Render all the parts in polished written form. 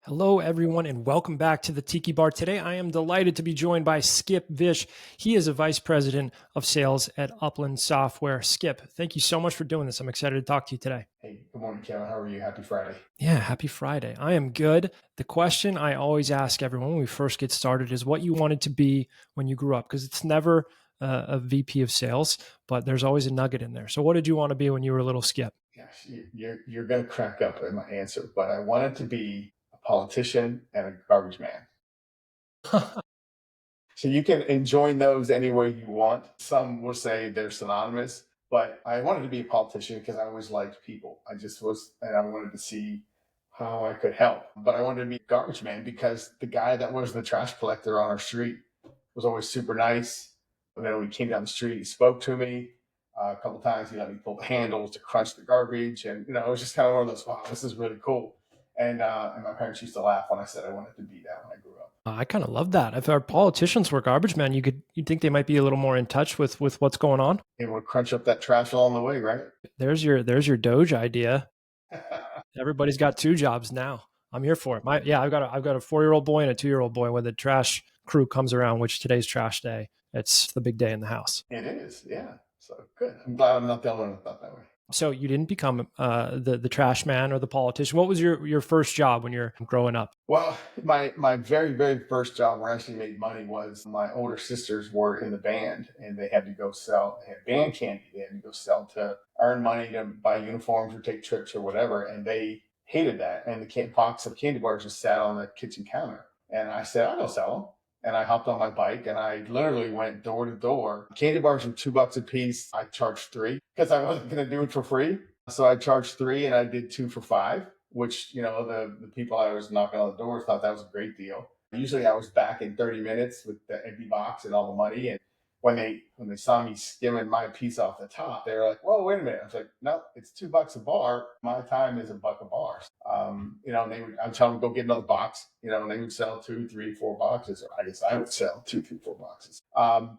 Hello, everyone, and welcome back to the Tiki Bar. Today, I am delighted to be joined by Skip Vish. He is a vice president of sales at Upland Software. Skip, thank you so much for doing this. I'm excited to talk to you today. Hey, good morning, Kevin. How are you? Happy Friday. Yeah, happy Friday. I am good. The question I always ask everyone when we first get started is what you wanted to be when you grew up, because it's never a VP of sales, but there's always a nugget in there. So, what did you want to be when you were a little Skip? Gosh, you're going to crack up at my answer, but I wanted to be a politician and a garbage man. So you can enjoin those any way you want. Some will say they're synonymous, but I wanted to be a politician because I always liked people. And I wanted to see how I could help. But I wanted to be a garbage man because the guy that was the trash collector on our street was always super nice. And then when we came down the street, he spoke to me a couple times. He let me pull the handles to crunch the garbage, and it was just kind of one of those, wow, this is really cool. And my parents used to laugh when I said I wanted to be that when I grew up. I kind of love that. If our politicians were garbage men, you'd think they might be a little more in touch with what's going on. Able to crunch up that trash along the way, right? There's your Doge idea. Everybody's got two jobs now. I'm here for it. I've got a 4-year-old boy and a 2-year-old boy. When the trash crew comes around, which today's trash day, it's the big day in the house. It is, yeah. So good. I'm glad I'm not the only one that thought that way. So you didn't become the trash man or the politician. What was your first job when you're growing up? Well, my very first job where I actually made money was my older sisters were in the band and they had to go sell. They had band candy. They had to go sell to earn money to buy uniforms or take trips or whatever. And they hated that. And the box of candy bars just sat on the kitchen counter. And I said, I'll go sell them. And I hopped on my bike and I literally went door to door. Candy bars were $2 a piece. I charged three because I wasn't going to do it for free. So I charged three and I did two for five, which, the people I was knocking on the doors thought that was a great deal. Usually I was back in 30 minutes with the empty box and all the money. And when they saw me skimming my piece off the top, they were like, "Whoa, wait a minute!" I was like, "No, it's $2 a bar. My time is $1 a bar." And I'd tell them go get another box. And they would sell 2, 3, 4 boxes. Or I guess I would sell 2, 3, 4 boxes.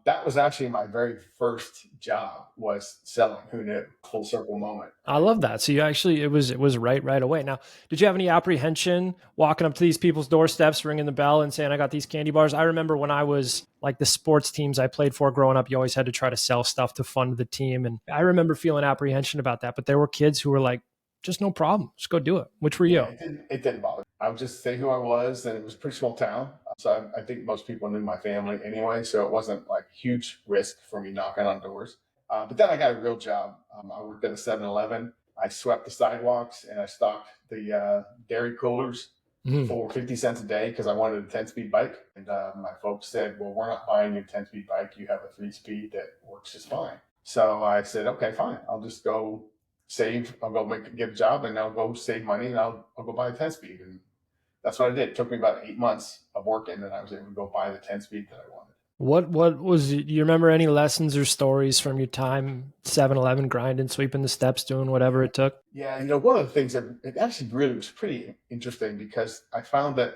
That was actually my very first job was selling. Who knew? Full circle moment. I love that. So it was right away. Now, did you have any apprehension walking up to these people's doorsteps, ringing the bell, and saying, "I got these candy bars"? I remember when I was like the sports teams I played for growing up, you always had to try to sell stuff to fund the team, and I remember feeling apprehension about that. But there were kids who were like, "Just no problem, just go do it." Which were Yeah, you? it didn't bother me. I would just say who I was, and it was a pretty small town. So I think most people knew my family anyway, so it wasn't like huge risk for me knocking on doors. But then I got a real job. I worked at a 7-Eleven. I swept the sidewalks and I stocked the dairy coolers Mm. for 50 cents a day because I wanted a 10-speed bike. And my folks said, well, we're not buying you a 10-speed bike. You have a 3-speed that works just fine. So I said, okay, fine. I'll just go save. I'll go get a job and I'll go save money and I'll go buy a 10-speed. And that's what I did. It took me about 8 months of working and I was able to go buy the 10-speed that I wanted. What was do you remember any lessons or stories from your time 7-Eleven grinding, sweeping the steps, doing whatever it took? Yeah, one of the things that it actually really was pretty interesting because I found that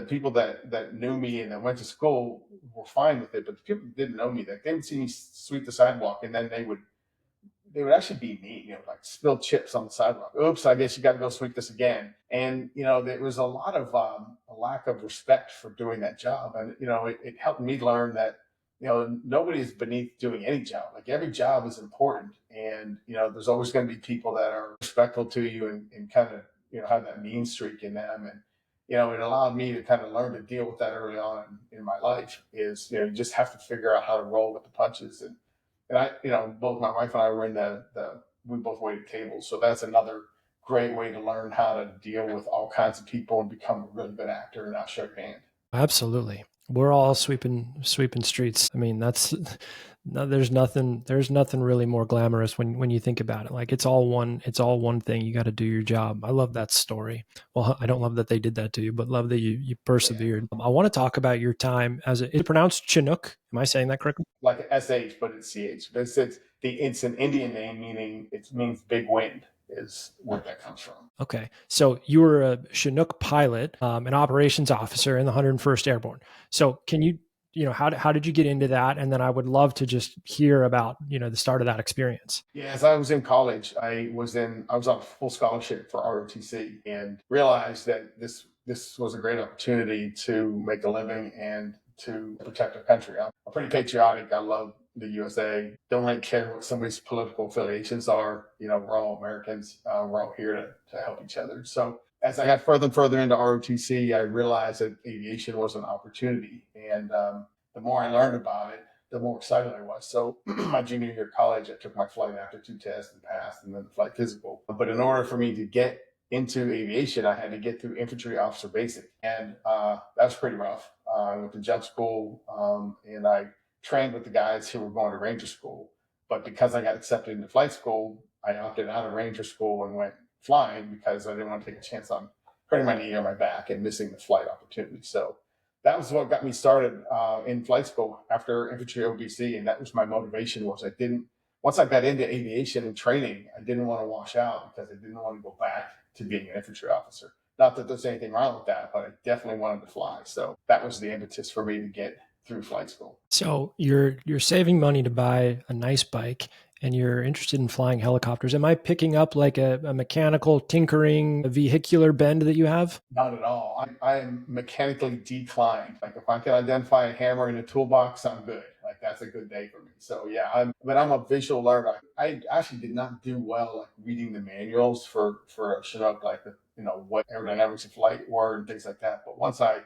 people that knew me and that went to school were fine with it, but the people that didn't know me, that they would see me sweep the sidewalk and then they would actually be mean, like spill chips on the sidewalk. Oops, I guess you got to go sweep this again. And there was a lot of a lack of respect for doing that job, and it helped me learn that nobody is beneath doing any job. Like every job is important, and there's always going to be people that are respectful to you and kind of have that mean streak in them. And it allowed me to kind of learn to deal with that early on in my life. Is you just have to figure out how to roll with the punches and I, both my wife and I were in we both waited tables. So that's another great way to learn how to deal with all kinds of people and become a really good actor and not show your hand. Absolutely. We're all sweeping streets. I mean, that's no, there's nothing really more glamorous when you think about it. Like it's all one thing. You got to do your job. I love that story. Well, I don't love that they did that to you, but love that you Yeah. persevered. I want to talk about your time is it pronounced Chinook? Am I saying that correctly? Like SH, but it's CH. But it's an Indian name, meaning it means big wind is where that comes from. Okay. So you were a Chinook pilot, an operations officer in the 101st Airborne. So can how did you get into that? And then I would love to just hear about, the start of that experience. Yeah, as I was in college, I was on a full scholarship for ROTC and realized that this was a great opportunity to make a living and to protect our country. I'm pretty patriotic. I love the USA. Don't really care what somebody's political affiliations are. We're all Americans. We're all here to help each other. So as I got further and further into ROTC, I realized that aviation was an opportunity. And the more I learned about it, the more excited I was. So my junior year of college, I took my flight aptitude test and passed, and then the flight physical. But in order for me to get into aviation, I had to get through infantry officer basic, and that was pretty rough. I went to jump school, and I trained with the guys who were going to Ranger school. But because I got accepted into flight school, I opted out of Ranger school and went flying because I didn't want to take a chance on hurting my knee or my back and missing the flight opportunity. So that was what got me started in flight school after infantry OBC, and that was my motivation. Once I got into aviation and training, I didn't want to wash out because I didn't want to go back to being an infantry officer. Not that there's anything wrong with that, but I definitely wanted to fly. So that was the impetus for me to get through flight school. So you're saving money to buy a nice bike, and you're interested in flying helicopters. Am I picking up like a mechanical tinkering, a vehicular bend that you have? Not at all. I am mechanically declined. Like if I can identify a hammer in a toolbox, I'm good. Like that's a good day for me. So yeah, I'm a visual learner. I actually did not do well like reading the manuals for a Chinook, like what aerodynamics of flight were and things like that. But once I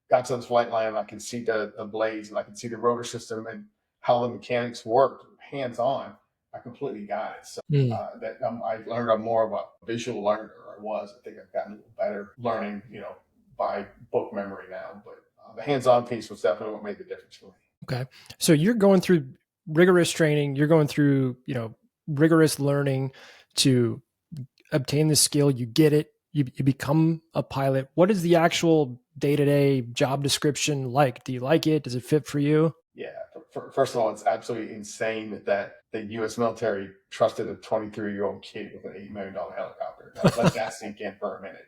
got to the flight line, I can see the blades and I can see the rotor system and how the mechanics work hands on. I completely got it. So I learned I'm more of a visual learner. I was. I think I've gotten a little better learning, by book memory now. But the hands-on piece was definitely what made the difference for me. Okay, so you're going through rigorous training. You're going through rigorous learning to obtain the skill. You get it. You become a pilot. What is the actual day-to-day job description like? Do you like it? Does it fit for you? Yeah. First of all, it's absolutely insane that the U.S. military trusted a 23-year-old kid with an $8 million helicopter. Let that sink in for a minute.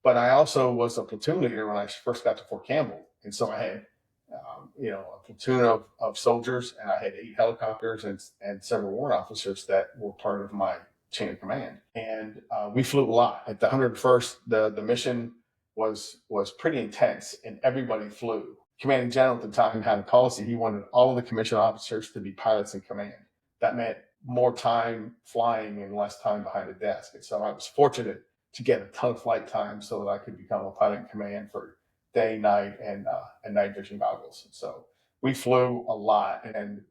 But I also was a platoon leader when I first got to Fort Campbell. And so I had, a platoon of soldiers, and I had 8 helicopters and several warrant officers that were part of my chain of command. And we flew a lot. At the 101st, the mission was pretty intense, and everybody flew. Commanding general at the time had a policy. He wanted all of the commissioned officers to be pilots in command. That meant more time flying and less time behind a desk. And so I was fortunate to get a ton of flight time so that I could become a pilot in command for day, night, and night vision goggles. So we flew a lot. And,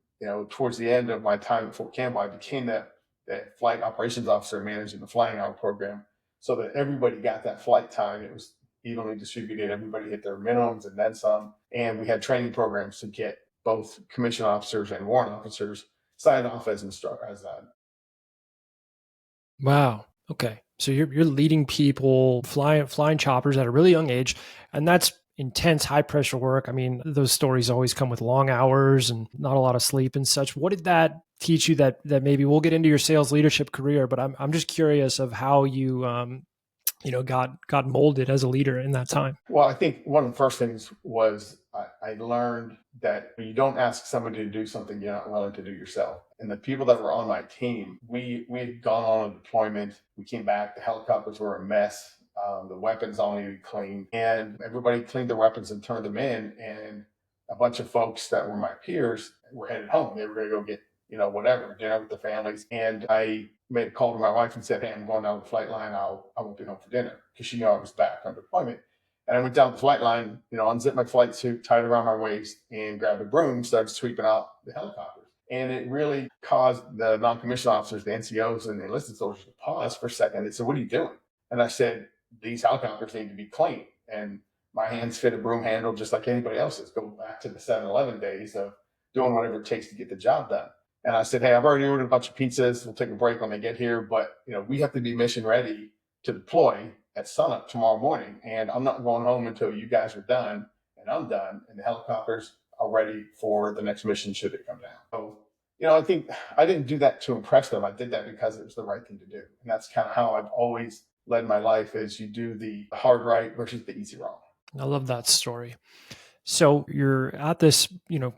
towards the end of my time at Fort Campbell, I became that flight operations officer managing the flying hour program so that everybody got that flight time. It was evenly distributed. Everybody hit their minimums and then some. And we had training programs to get both commissioned officers and warrant officers signed off as instructors. Wow. Okay. So you're leading people flying choppers at a really young age, and that's intense, high pressure work. I mean, those stories always come with long hours and not a lot of sleep and such. What did that teach you that maybe we'll get into your sales leadership career, but I'm just curious of how you got molded as a leader in that time? Well, I think one of the first things was I learned that you don't ask somebody to do something you're not willing to do yourself. And the people that were on my team, we had gone on a deployment. We came back. The helicopters were a mess. The weapons all needed to be cleaned. And everybody cleaned their weapons and turned them in. And a bunch of folks that were my peers were headed home. They were going to go get, whatever, dinner with the families. And I made a call to my wife and said, "Hey, I'm going down the flight line. I won't be home for dinner," because she knew I was back on deployment. And I went down the flight line, unzipped my flight suit, tied it around my waist, and grabbed a broom, started sweeping out the helicopters. And it really caused the non-commissioned officers, the NCOs, and the enlisted soldiers to pause for a second. They said, "What are you doing?" And I said, "These helicopters need to be clean." And my hands fit a broom handle just like anybody else's. Go back to the 7-Eleven days of doing whatever it takes to get the job done. And I said, "Hey, I've already ordered a bunch of pizzas. We'll take a break when they get here. But, we have to be mission ready to deploy at sunup tomorrow morning. And I'm not going home until you guys are done and I'm done and the helicopters are ready for the next mission should it come down." So, I think I didn't do that to impress them. I did that because it was the right thing to do. And that's kind of how I've always led my life, is you do the hard right versus the easy wrong. I love that story. So you're at this,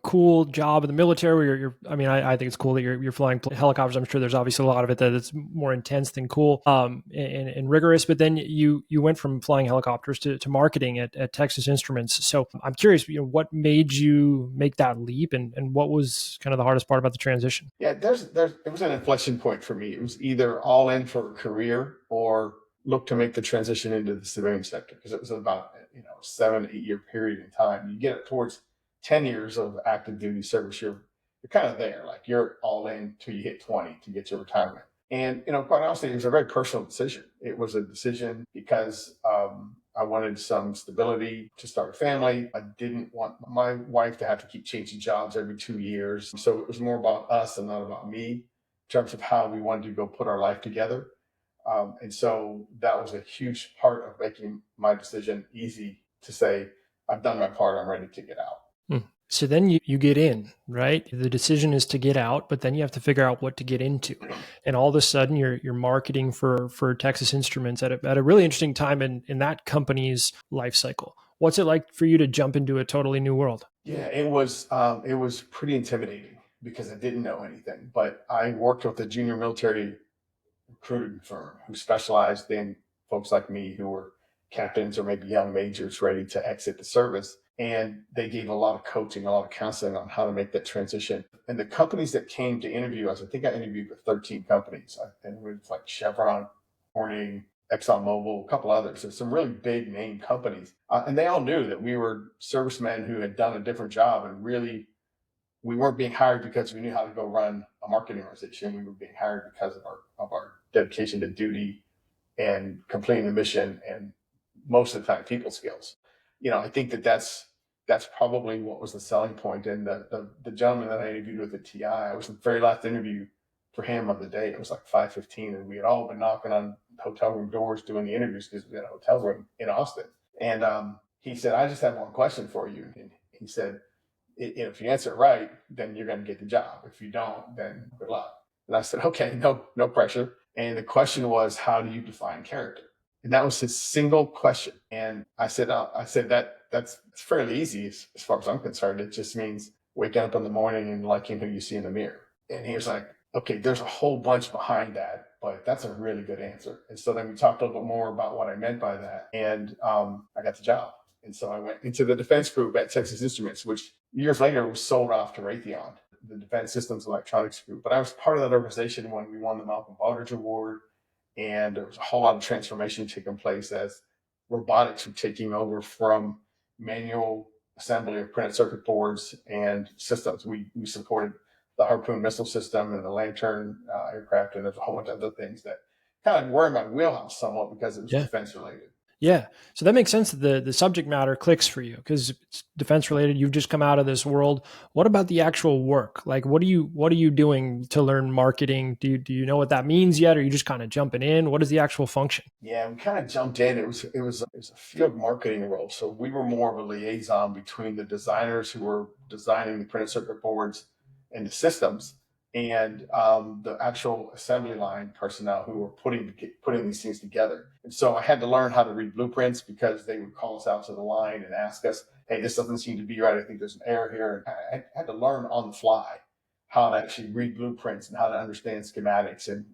cool job in the military where I mean, I think it's cool that you're flying helicopters. I'm sure there's obviously a lot of it that's more intense than cool, and rigorous. But then you went from flying helicopters to marketing at Texas Instruments. So I'm curious, what made you make that leap, and what was kind of the hardest part about the transition? Yeah, it was an inflection point for me. It was either all in for a career or look to make the transition into the civilian sector, because it was about 7 8 year period in time. You get it towards 10 years of active duty service, you're kind of there, like you're all in till you hit 20 to get your retirement. And quite honestly, it was a very personal decision. It was a decision because I wanted some stability to start a family. I didn't want my wife to have to keep changing jobs every 2 years. So it was more about us and not about me in terms of how we wanted to go put our life together. And so that was a huge part of making my decision easy to say, I've done my part, I'm ready to get out. Hmm. So then you get in, right? The decision is to get out, but then you have to figure out what to get into. And all of a sudden you're marketing for Texas Instruments at a really interesting time in that company's life cycle. What's it like for you to jump into a totally new world? Yeah, it was pretty intimidating because I didn't know anything. But I worked with a junior military recruiting firm who specialized in folks like me who were captains or maybe young majors ready to exit the service. And they gave a lot of coaching, a lot of counseling on how to make that transition. And the companies that came to interview us, I think I interviewed with 13 companies. I interviewed with like Chevron, Corning, ExxonMobil, a couple others. There's some really big name companies. And they all knew that we were servicemen who had done a different job, and really we weren't being hired because we knew how to go run a marketing organization. We were being hired because of our dedication to duty and completing the mission, and most of the time people skills. I think that's probably what was the selling point. And the gentleman that I interviewed with at TI, I was the very last interview for him of the day. It was like 5:15, and we had all been knocking on hotel room doors doing the interviews because we had a hotel room in Austin. And he said, I just have one question for you. And he said, if you answer it right, then you're going to get the job. If you don't, then good luck. And I said, okay, no pressure. And the question was, how do you define character? And that was his single question. And I said that's fairly easy as far as I'm concerned. It just means waking up in the morning and liking who you see in the mirror. And he was like, okay, there's a whole bunch behind that, but that's a really good answer. And so then we talked a little bit more about what I meant by that. And I got the job. And so I went into the defense group at Texas Instruments, which years later was sold off to Raytheon, the Defense Systems Electronics Group. But I was part of that organization when we won the Malcolm Baldrige Award. And there was a whole lot of transformation taking place as robotics were taking over from manual assembly of printed circuit boards and systems. We supported the Harpoon missile system and the Lantern aircraft, and there's a whole bunch of other things that kind of were in my wheelhouse somewhat because it was Yeah. defense related. Yeah. So that makes sense that the subject matter clicks for you because it's defense related. You've just come out of this world. What about the actual work? Like what are you doing to learn marketing? Do you know what that means yet? Or are you just kind of jumping in? What is the actual function? Yeah, we kind of jumped in. It was a field marketing role. So we were more of a liaison between the designers who were designing the printed circuit boards and the systems, and the actual assembly line personnel who were putting these things together. And so I had to learn how to read blueprints because they would call us out to the line and ask us, "Hey, this doesn't seem to be right. I think there's an error here." And I had to learn on the fly how to actually read blueprints and how to understand schematics, and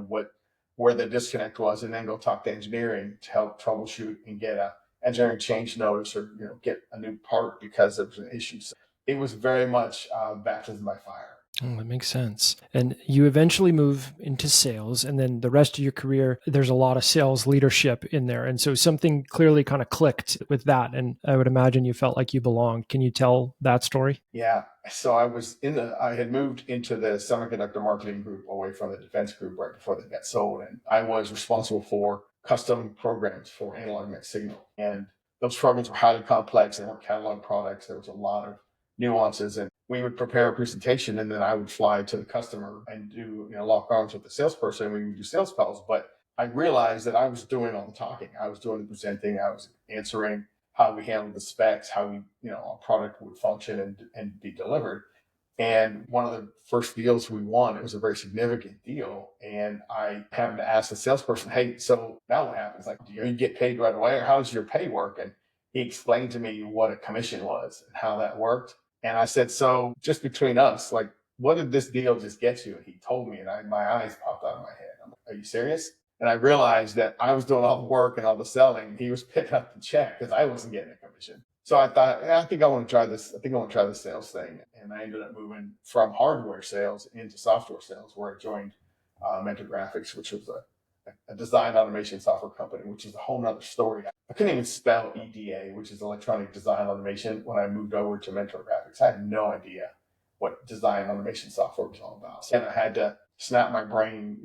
what where the disconnect was, and then go talk to engineering to help troubleshoot and get a engineering change notice, or get a new part because there was an issue. So it was very much baptism by fire. Oh, that makes sense. And you eventually move into sales, and then the rest of your career, there's a lot of sales leadership in there. And so something clearly kind of clicked with that. And I would imagine you felt like you belonged. Can you tell that story? Yeah. So I had moved into the semiconductor marketing group away from the defense group right before they got sold. And I was responsible for custom programs for analog mixed signal. And those programs were highly complex. They weren't catalog products. There was a lot of nuances, and we would prepare a presentation, and then I would fly to the customer and do, lock arms with the salesperson. And we would do sales calls, but I realized that I was doing all the talking. I was doing the presenting. I was answering how we handled the specs, how our product would function and be delivered. And one of the first deals we won, it was a very significant deal. And I happened to ask the salesperson, "Hey, so now what happens? Like, do you get paid right away, or how does your pay work?" And he explained to me what a commission was and how that worked. And I said, so just between us, like, what did this deal just get you? And he told me, and my eyes popped out of my head. I'm like, are you serious? And I realized that I was doing all the work and all the selling. He was picking up the check because I wasn't getting a commission. So I thought, I think I want to try this. I think I want to try the sales thing. And I ended up moving from hardware sales into software sales, where I joined Mentor Graphics, which was a design automation software company, which is a whole nother story. I couldn't even spell EDA, which is electronic design automation, when I moved over to Mentor Graphics. I had no idea what design automation software was all about. And I had to snap my brain,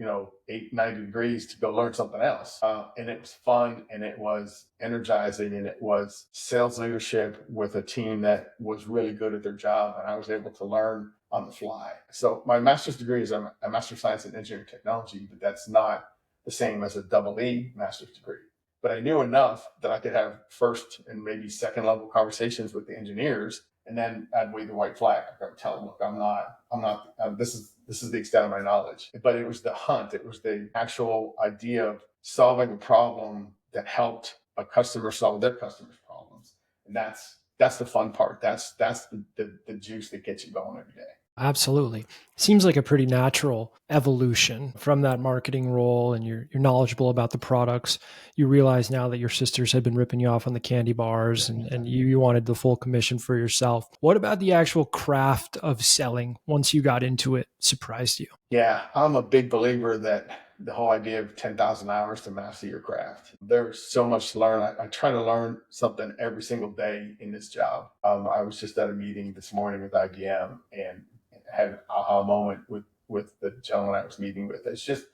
90 degrees to go learn something else. And it was fun, and it was energizing, and it was sales leadership with a team that was really good at their job. And I was able to learn on the fly. So my master's degree is a Master of Science in Engineering Technology, but that's not the same as a double E master's degree. But I knew enough that I could have first and maybe second level conversations with the engineers, and then I'd wave the white flag. I would tell them, look, I'm not, this is the extent of my knowledge. But it was the hunt. It was the actual idea of solving a problem that helped a customer solve their customer's problems. And that's the fun part. That's the juice that gets you going every day. Absolutely. Seems like a pretty natural evolution from that marketing role, and you're knowledgeable about the products. You realize now that your sisters had been ripping you off on the candy bars, and you wanted the full commission for yourself. What about the actual craft of selling once you got into it surprised you? Yeah, I'm a big believer that the whole idea of 10,000 hours to master your craft. There's so much to learn. I try to learn something every single day in this job. I was just at a meeting this morning with IBM and had an aha moment with the gentleman I was meeting with. It's just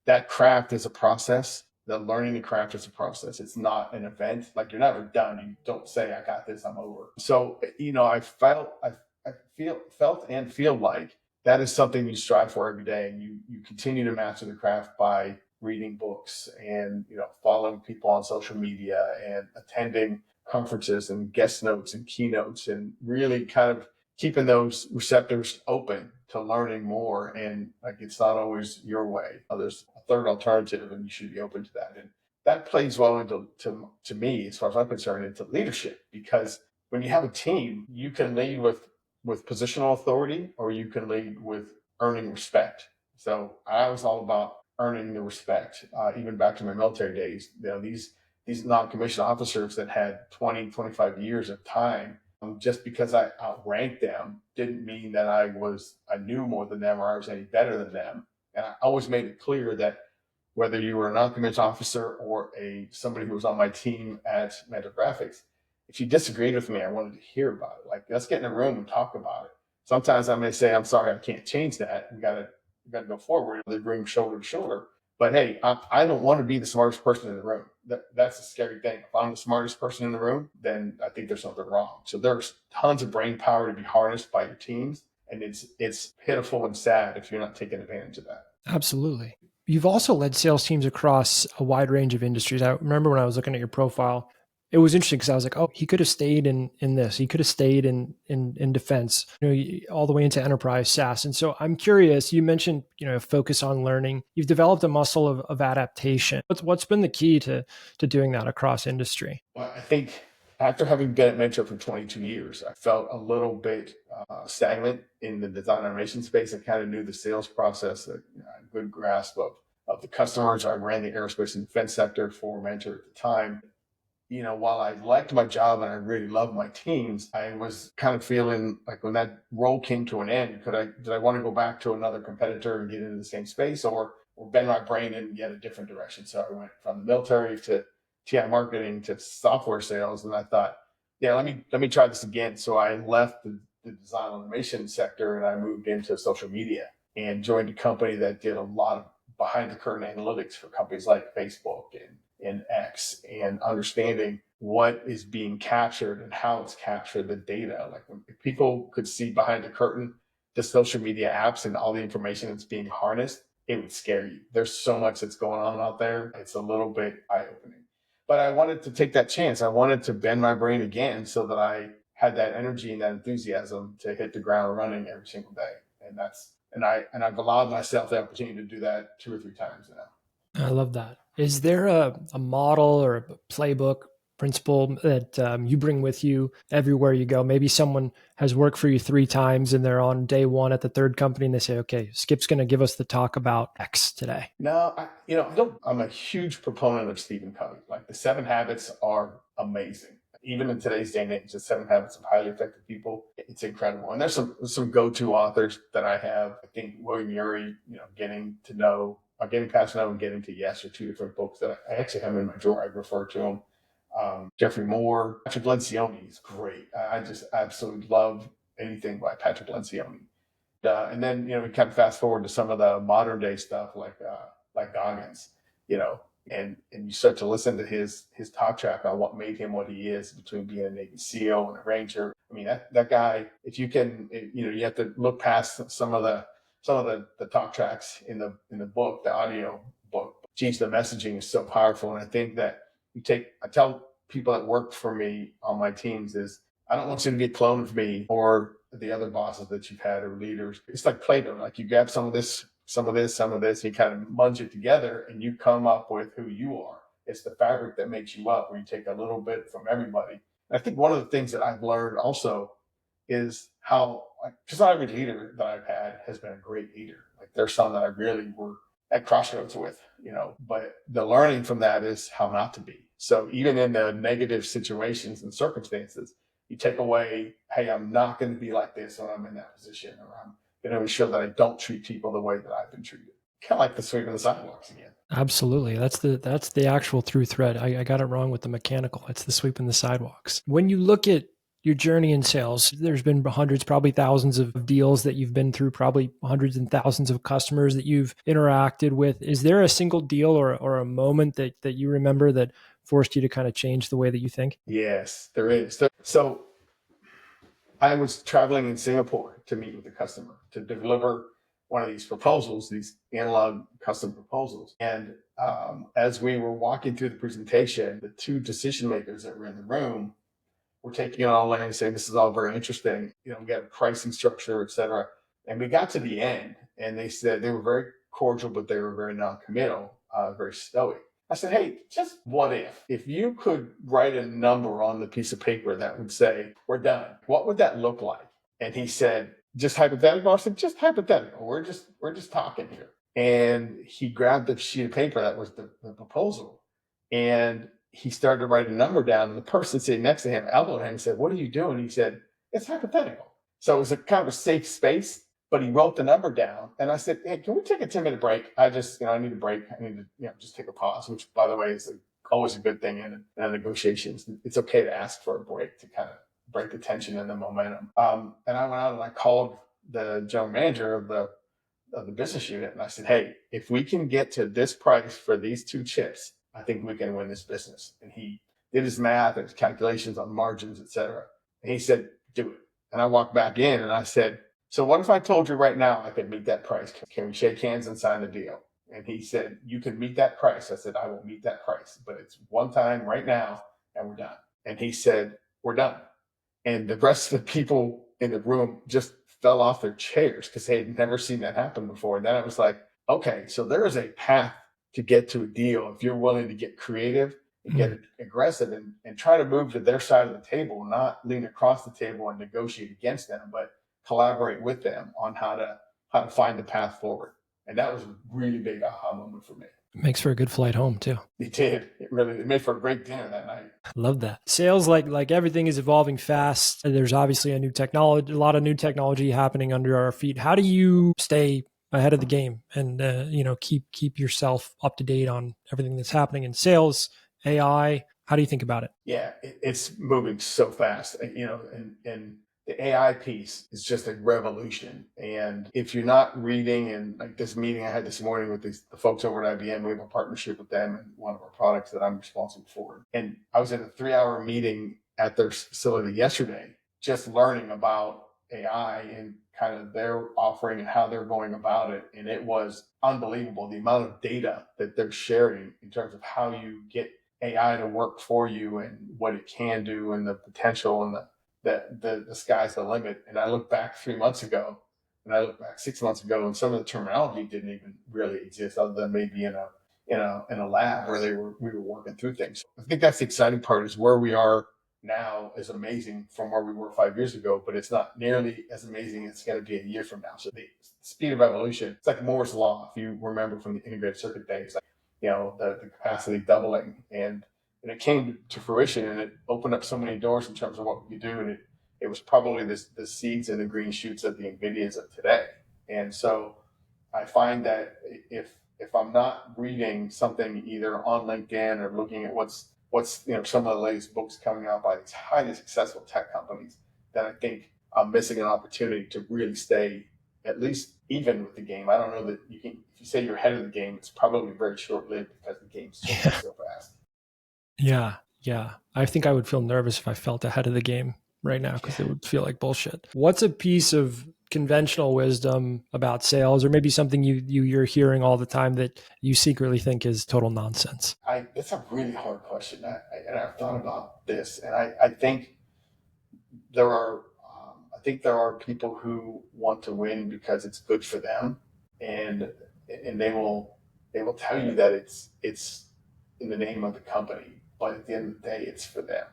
that craft is a process. The learning the craft is a process. It's not an event. Like, you're never done. You don't say, I got this, I'm over. So, I felt and feel like that is something you strive for every day. And you continue to master the craft by reading books and, following people on social media and attending conferences and guest notes and keynotes, and really kind of keeping those receptors open to learning more. And like, it's not always your way. There's a third alternative, and you should be open to that. And that plays well into to me, as far as I'm concerned, into leadership, because when you have a team, you can lead with positional authority, or you can lead with earning respect. So I was all about earning the respect, even back to my military days. These non-commissioned officers that had 20, 25 years of time, just because I outranked them didn't mean that I knew more than them, or I was any better than them. And I always made it clear that whether you were a non-commissioned officer or somebody who was on my team at Mentor Graphics, if you disagreed with me, I wanted to hear about it. Like, let's get in a room and talk about it. Sometimes I may say, I'm sorry, I can't change that. We gotta go forward. They bring shoulder to shoulder. But hey, I don't want to be the smartest person in the room. That's a scary thing. If I'm the smartest person in the room, then I think there's something wrong. So there's tons of brain power to be harnessed by your teams. And it's pitiful and sad if you're not taking advantage of that. Absolutely. You've also led sales teams across a wide range of industries. I remember when I was looking at your profile, it was interesting because I was like, oh, he could have stayed in this. He could have stayed in defense, all the way into enterprise SaaS. And so I'm curious, you mentioned, focus on learning. You've developed a muscle of adaptation. What's been the key to doing that across industry? Well, I think after having been at Mentor for 22 years, I felt a little bit stagnant in the design automation space. I kind of knew the sales process, a good grasp of the customers. I ran the aerospace and defense sector for Mentor at the time. While I liked my job and I really loved my teams, I was kind of feeling like, when that role came to an end, did I want to go back to another competitor and get into the same space, or bend my brain in yet a different direction? So I went from the military to TI marketing to software sales, and I thought, yeah, let me try this again. So I left the design automation sector, and I moved into social media and joined a company that did a lot of behind the curtain analytics for companies like Facebook and X, and understanding what is being captured and how it's captured, the data. Like, when people could see behind the curtain the social media apps and all the information that's being harnessed, it would scare you. There's so much that's going on out there. It's a little bit eye-opening. But I wanted to take that chance. I wanted to bend my brain again so that I had that energy and that enthusiasm to hit the ground running every single day. And I've allowed myself the opportunity to do that 2 or 3 times now. I love that. Is there a model or a playbook principle that you bring with you everywhere you go? Maybe someone has worked for you 3 times and they're on day 1 at the third company and they say, okay, Skip's going to give us the talk about X today. No, I'm a huge proponent of Stephen Covey. Like the 7 habits are amazing. Even in today's day and age, the 7 habits of highly effective people, it's incredible. And there's some go-to authors that I have. I think William Ury, getting to know, or getting past know and getting to yes are 2 different books that I actually have in my drawer. I refer to them. Jeffrey Moore, Patrick Lencioni is great. I just absolutely love anything by Patrick Lencioni. And then we kind of fast forward to some of the modern day stuff like Goggins, and you start to listen to his talk track on what made him what he is between being a Navy SEAL and a Ranger. I mean that guy. If you can, you have to look past some of the talk tracks in the book, the audio book. Geez, the messaging is so powerful, and I think that I tell people that work for me on my teams is I don't want you to be a clone of me or the other bosses that you've had or leaders. It's like Play-Doh. Like you grab some of this, some of this, some of this, and you kind of munch it together and you come up with who you are. It's the fabric that makes you up, where you take a little bit from everybody. And I think one of the things that I've learned also is how, because not every leader that I've had has been a great leader. Like there's some that I really were at crossroads with, but the learning from that is how not to be. So even in the negative situations and circumstances, you take away, hey, I'm not going to be like this when I'm in that position, or I'm going to ensure that I don't treat people the way that I've been treated. Kind of like the sweeping the sidewalks again. Absolutely. That's the actual through thread. I got it wrong with the mechanical. It's the sweeping the sidewalks. When you look at your journey in sales, there's been hundreds, probably thousands of deals that you've been through, probably hundreds and thousands of customers that you've interacted with. Is there a single deal or a moment that you remember that forced you to kind of change the way that you think? Yes, there is. So I was traveling in Singapore to meet with a customer to deliver one of these proposals, these analog custom proposals. And as we were walking through the presentation, the 2 decision makers that were in the room were taking it all in and saying, this is all very interesting. We got a pricing structure, et cetera. And we got to the end and they said they were very cordial, but they were very non-committal, very stoic. I said, hey, just what if you could write a number on the piece of paper that would say, we're done, what would that look like? And he said, just hypothetical. I said, just hypothetical. We're just talking here. And he grabbed the sheet of paper that was the proposal, and he started to write a number down. And the person sitting next to him elbowed him and said, what are you doing? He said, it's hypothetical. So it was a kind of a safe space, but he wrote the number down. And I said, hey, can we take a 10-minute break? I need a break. I need to, just take a pause, which by the way is always a good thing in negotiations. It's okay to ask for a break to kind of break the tension and the momentum. And I went out and I called the general manager of the business unit. And I said, hey, if we can get to this price for these 2 chips, I think we can win this business. And he did his math and his calculations on margins, et cetera. And he said, do it. And I walked back in and I said, so what if I told you right now I could meet that price? Can we shake hands and sign the deal? And he said, you can meet that price. I said, I will meet that price, but it's one time right now and we're done. And he said, we're done. And the rest of the people in the room just fell off their chairs because they had never seen that happen before. And then I was like, okay, so there is a path to get to a deal if you're willing to get creative and get aggressive and try to move to their side of the table, not lean across the table and negotiate against them, but collaborate with them on how to find the path forward. And that was a really big aha moment for me. Makes for a good flight home too. It did. It made for a great dinner that night. Love that. Sales, like everything is evolving fast. There's obviously a lot of new technology happening under our feet. How do you stay ahead of the game and keep yourself up to date on everything that's happening in sales, AI? How do you think about it? Yeah, it's moving so fast, and the AI piece is just a revolution. And if you're not reading, and like this meeting I had this morning with the folks over at IBM, we have a partnership with them and one of our products that I'm responsible for. And I was in a 3-hour meeting at their facility yesterday, just learning about AI and kind of their offering and how they're going about it. And it was unbelievable, the amount of data that they're sharing in terms of how you get AI to work for you and what it can do and the potential and the sky's the limit. And I look back 3 months ago and I look back 6 months ago and some of the terminology didn't even really exist other than maybe in in a lab where we were working through things. I think that's the exciting part, is where we are now is amazing from where we were 5 years ago, but it's not nearly as amazing as it's going to be a year from now. So the speed of evolution, it's like Moore's law. If you remember from the integrated circuit days, like, the capacity doubling, and it came to fruition, and it opened up so many doors in terms of what we could do. And it was probably the seeds and the green shoots of the NVIDIAs of today. And so I find that if I'm not reading something either on LinkedIn or looking at what's some of the latest books coming out by these highly successful tech companies, then I think I'm missing an opportunity to really stay at least even with the game. I don't know that you can. If you say you're ahead of the game, it's probably very short lived because the game's changing so fast. Yeah. Yeah. I think I would feel nervous if I felt ahead of the game right now, because it would feel like bullshit. What's a piece of conventional wisdom about sales, or maybe something you're hearing all the time that you secretly think is total nonsense? It's a really hard question, and I've thought about this, and I think there are there are people who want to win because it's good for them, and they will tell you that it's in the name of the company, but at the end of the day, it's for them.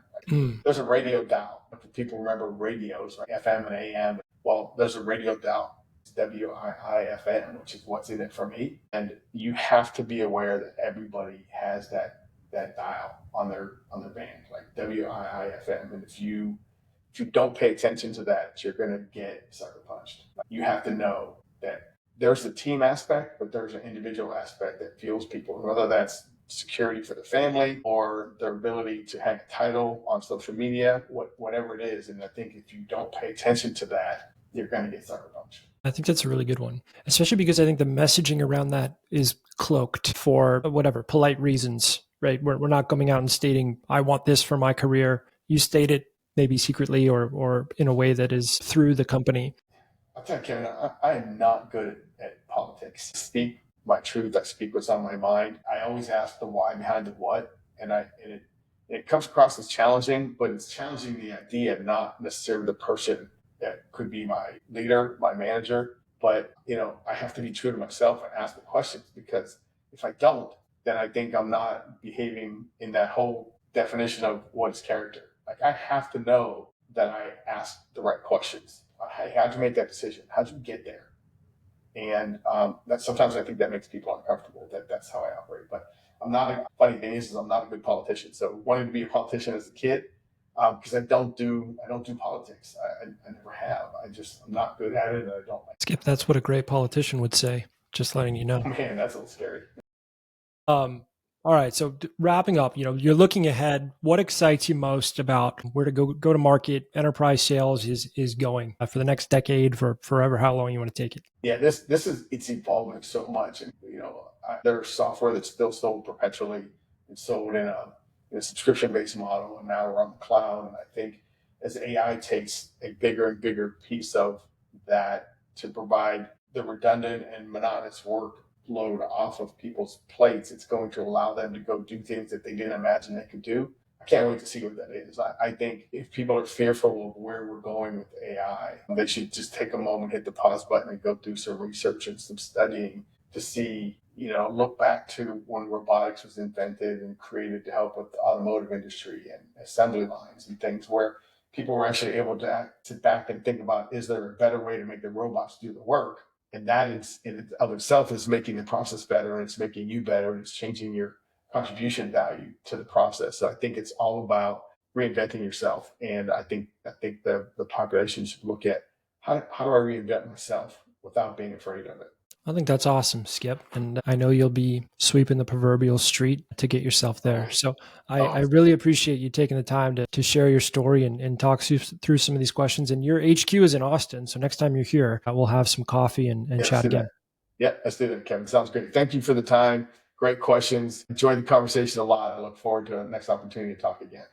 There's a radio dial. If people remember radios, right? FM and AM. Well, there's a radio dial. It's WIIFM, which is what's in it for me. And you have to be aware that everybody has that dial on their band, like WIIFM. And if you don't pay attention to that, you're going to get sucker punched. You have to know that there's the team aspect, but there's an individual aspect that fuels people, whether that's security for the family or their ability to hang a title on social media, whatever it is. And I think if you don't pay attention to that, you're going to get sucker punched. I think that's a really good one, especially because I think the messaging around that is cloaked for whatever polite reasons, right? We're not coming out and stating, I want this for my career. You state it maybe secretly or in a way that is through the company. I'll tell you, Kevin, I am not good at politics. I speak my truth. I speak what's on my mind. I always ask the why behind the what, and it comes across as challenging, but it's challenging the idea, not necessarily the person that could be my leader, my manager. But I have to be true to myself and ask the questions, because if I don't, then I think I'm not behaving in that whole definition of what is character. Like, I have to know that I asked the right questions. How'd you make that decision? How'd you get there? And that sometimes I think that makes people uncomfortable. That's how I operate. But I'm not. Funny thing is I'm not a good politician. So wanting to be a politician as a kid, because I don't do politics. I never have. I'm not good at it, and I don't like it. Skip, that's what a great politician would say. Just letting you know. Man, that's a little scary. All right. So wrapping up, you're looking ahead. What excites you most about where to go to market enterprise sales is going for the next decade, for forever, how long you want to take it? Yeah, it's evolving so much, and there's software that's still sold perpetually. It's sold in a subscription-based model, and now we're on the cloud. And I think as AI takes a bigger and bigger piece of that to provide the redundant and monotonous work load off of people's plates, it's going to allow them to go do things that they didn't imagine they could do. I can't wait to see what that is. I think if people are fearful of where we're going with AI, they should just take a moment, hit the pause button, and go do some research and some studying to see, look back to when robotics was invented and created to help with the automotive industry and assembly lines and things, where people were actually able to sit back and think about, is there a better way to make the robots do the work? And that in of itself is making the process better, and it's making you better, and it's changing your contribution value to the process. So I think it's all about reinventing yourself. And I think the population should look at how do I reinvent myself without being afraid of it. I think that's awesome, Skip. And I know you'll be sweeping the proverbial street to get yourself there. So I really appreciate you taking the time to share your story and talk through some of these questions. And your HQ is in Austin. So next time you're here, we'll have some coffee and chat again. Yeah, let's do that, Kevin. Sounds great. Thank you for the time. Great questions. Enjoyed the conversation a lot. I look forward to the next opportunity to talk again.